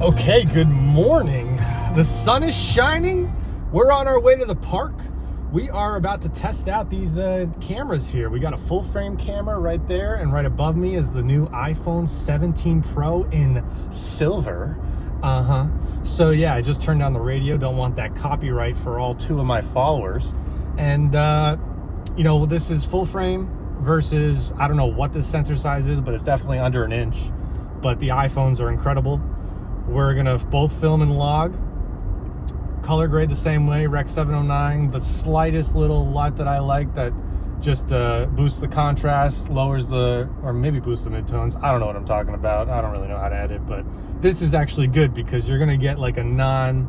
Okay, good morning. The sun is shining. We're on our way to the park. We are about to test out these cameras here. We got a full frame camera right there, and right above me is the new iPhone 17 Pro in silver. So yeah, I just turned down the radio. Don't want that copyright for all two of my followers. And you know, this is full frame versus, I don't know what this sensor size is, but it's definitely under an inch. But the iPhones are incredible. We're gonna both film and log, color grade the same way, Rec 709. The slightest little LUT that I like that just boosts the contrast, lowers or maybe boosts the midtones. I don't know what I'm talking about. I don't really know how to edit, but this is actually good because you're gonna get like a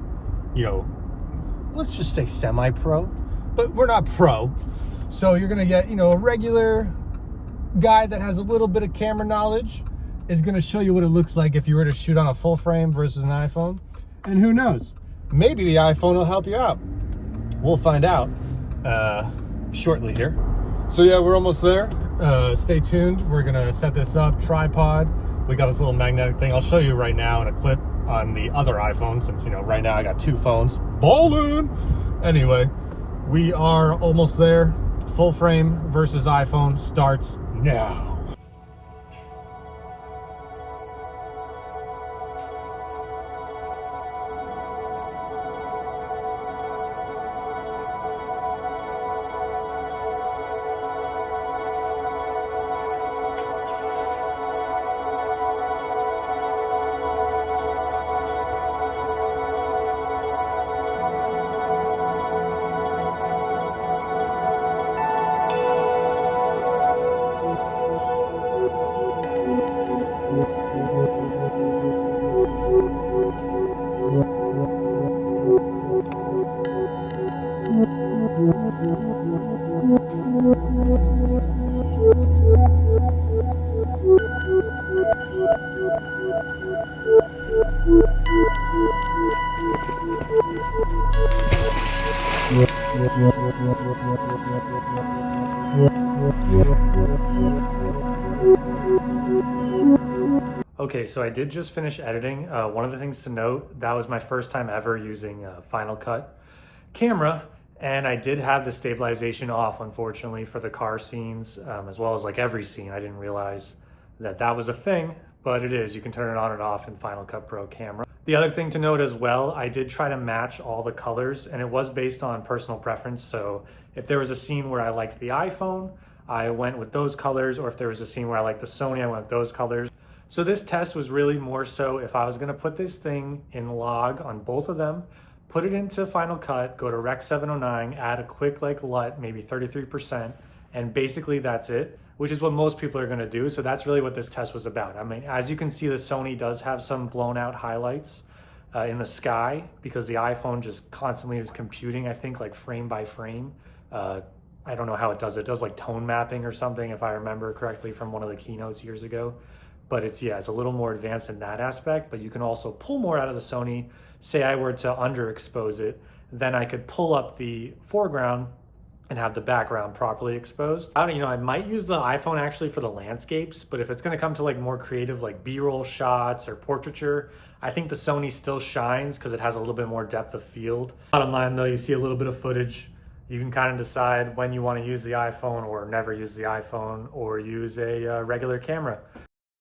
let's just say semi-pro, but we're not pro. So you're gonna get, a regular guy that has a little bit of camera knowledge is going to show you what it looks like if you were to shoot on a full frame versus an iPhone. And who knows, maybe the iPhone will help you out. We'll find out shortly here. So yeah, we're almost there. Stay tuned. We're going to set this up, tripod. We got this little magnetic thing. I'll show you right now in a clip on the other iPhone, since right now I got two phones. Ballin'! Anyway, we are almost there. Full frame versus iPhone starts now. Okay, so I did just finish editing. One of the things to note, that was my first time ever using Final Cut camera, and I did have the stabilization off, unfortunately, for the car scenes, as well as like every scene. I didn't realize that was a thing, but it is. You can turn it on and off in Final Cut Pro camera. The other thing to note as well, I did try to match all the colors, and it was based on personal preference. So if there was a scene where I liked the iPhone, I went with those colors, or if there was a scene where I liked the Sony, I went with those colors. So this test was really more so if I was gonna put this thing in log on both of them, put it into Final Cut, go to Rec 709, add a quick LUT, maybe 33%, and basically that's it, which is what most people are gonna do. So that's really what this test was about. I mean, as you can see, the Sony does have some blown out highlights in the sky because the iPhone just constantly is computing, I think like frame by frame. I don't know how it does it. It does like tone mapping or something, if I remember correctly from one of the keynotes years ago. But it's a little more advanced in that aspect, but you can also pull more out of the Sony. Say I were to underexpose it, then I could pull up the foreground and have the background properly exposed. I might use the iPhone actually for the landscapes, but if it's gonna come to like more creative like B-roll shots or portraiture, I think the Sony still shines because it has a little bit more depth of field. Bottom line though, you see a little bit of footage. You can kind of decide when you wanna use the iPhone or never use the iPhone or use a regular camera.